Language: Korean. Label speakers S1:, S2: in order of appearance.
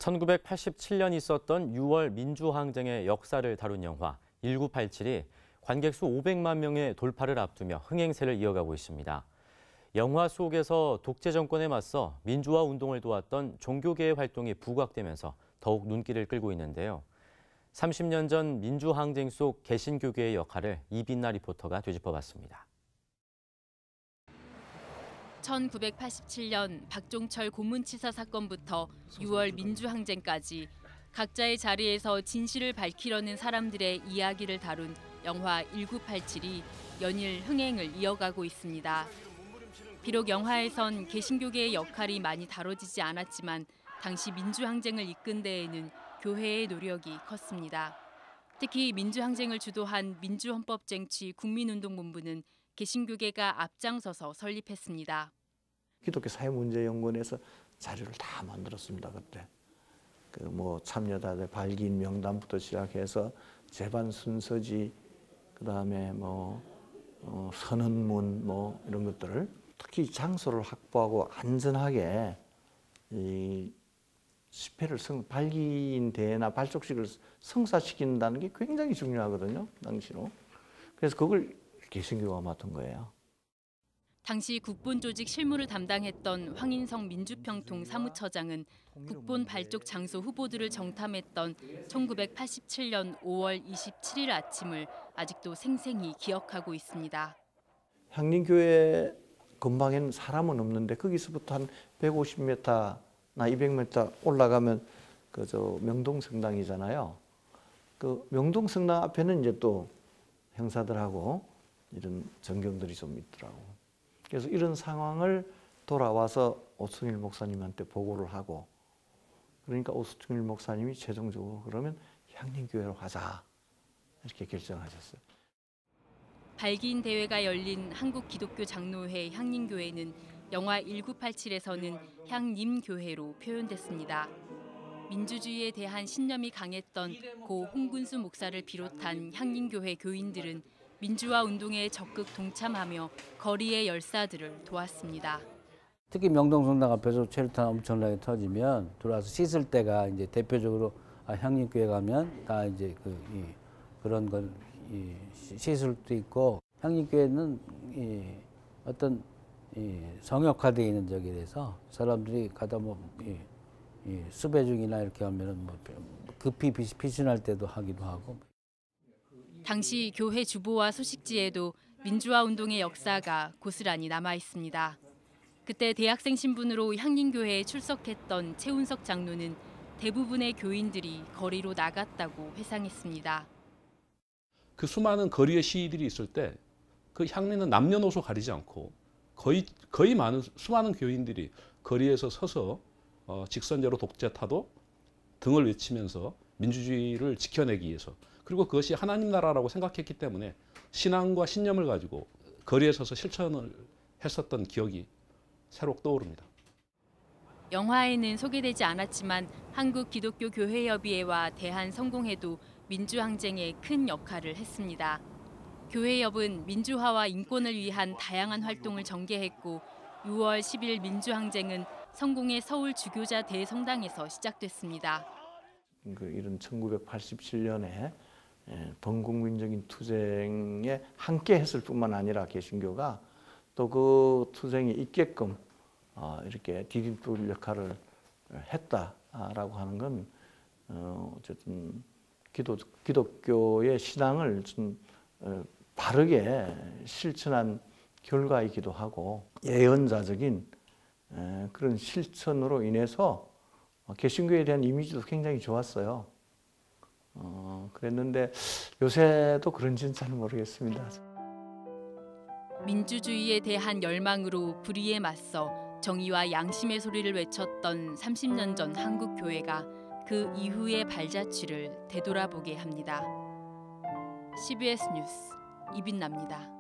S1: 1987년 있었던 6월 민주항쟁의 역사를 다룬 영화 1987이 관객 수 500만 명의 돌파를 앞두며 흥행세를 이어가고 있습니다. 영화 속에서 독재 정권에 맞서 민주화 운동을 도왔던 종교계의 활동이 부각되면서 더욱 눈길을 끌고 있는데요. 30년 전 민주항쟁 속 개신교계의 역할을 이빈나 리포터가 되짚어봤습니다.
S2: 1987년 박종철 고문치사 사건부터 6월 민주항쟁까지 각자의 자리에서 진실을 밝히려는 사람들의 이야기를 다룬 영화 1987이 연일 흥행을 이어가고 있습니다. 비록 영화에선 개신교계의 역할이 많이 다뤄지지 않았지만 당시 민주항쟁을 이끈 데에는 교회의 노력이 컸습니다. 특히 민주항쟁을 주도한 민주헌법쟁취 국민운동본부는 개신교계가 앞장서서 설립했습니다.
S3: 기독교 사회문제연구원에서 자료를 다 만들었습니다. 그때 참여자들 발기인 명단부터 시작해서 재반 순서지, 그다음에 선언문 이런 것들을 특히 장소를 확보하고 안전하게 이 집회를 발기인 대회나 발족식을 성사시킨다는 게 굉장히 중요하거든요, 당시로. 그래서 그걸 개신교가 맡은 거예요.
S2: 당시 국본 조직 실무를 담당했던 황인성 민주평통 사무처장은 국본 발족 장소 후보들을 정탐했던 1987년 5월 27일 아침을 아직도 생생히 기억하고 있습니다.
S3: 향림교회 근방에는 사람은 없는데 거기서부터 한 150m나 200m 올라가면 명동성당이잖아요. 그 명동성당 앞에는 이제 또 형사들하고 이런 전경들이 좀 있더라고. 그래서 이런 상황을 돌아와서 오승일 목사님한테 보고를 하고, 그러니까 오승일 목사님이 최종적으로 그러면 향림교회로 가자 이렇게 결정하셨어요.
S2: 발기인 대회가 열린 한국기독교장로회 향림교회는 영화 1987에서는 향림교회로 표현됐습니다. 민주주의에 대한 신념이 강했던 고 홍근수 목사를 비롯한 향림교회 교인들은 민주화 운동에 적극 동참하며 거리의 열사들을 도왔습니다.
S4: 특히 명동성당 앞에서 체류탄 엄청나게 터지면 들어와서 씻을 때가 이제 대표적으로 향림교회 가면 다 이제 그런 걸 씻을 수도 있고, 향림교회는 어떤 성역화되어 있는 적이라서 사람들이 가다 수배 중이나 이렇게 하면은 급히 피신할 때도 하기도 하고.
S2: 당시 교회 주보와 소식지에도 민주화 운동의 역사가 고스란히 남아 있습니다. 그때 대학생 신분으로 향림교회에 출석했던 최운석 장로는 대부분의 교인들이 거리로 나갔다고 회상했습니다.
S5: 그 수많은 거리의 시위들이 있을 때 그 향리는 남녀노소 가리지 않고 거의 수많은 교인들이 거리에서 서서 직선제로 독재 타도 등을 외치면서 민주주의를 지켜내기 위해서, 그리고 그것이 하나님 나라라고 생각했기 때문에 신앙과 신념을 가지고 거리에 서서 실천을 했었던 기억이 새록 떠오릅니다.
S2: 영화에는 소개되지 않았지만 한국기독교교회협의회와 대한성공회도 민주항쟁에 큰 역할을 했습니다. 교회협은 민주화와 인권을 위한 다양한 활동을 전개했고 6월 10일 민주항쟁은 성공의 서울 주교자 대성당에서 시작됐습니다.
S3: 이런 1987년에 범국민적인 투쟁에 함께 했을 뿐만 아니라 개신교가 또 그 투쟁에 있게끔 이렇게 디딤돌 역할을 했다라고 하는 건 어쨌든 기독교의 신앙을 좀 바르게 실천한 결과이기도 하고, 예언자적인 그런 실천으로 인해서 개신교에 대한 이미지도 굉장히 좋았어요. 그랬는데 요새도 그런지는 잘 모르겠습니다.
S2: 민주주의에 대한 열망으로 불의에 맞서 정의와 양심의 소리를 외쳤던 30년 전 한국교회가 그 이후의 발자취를 되돌아보게 합니다. CBS 뉴스 이빈나입니다.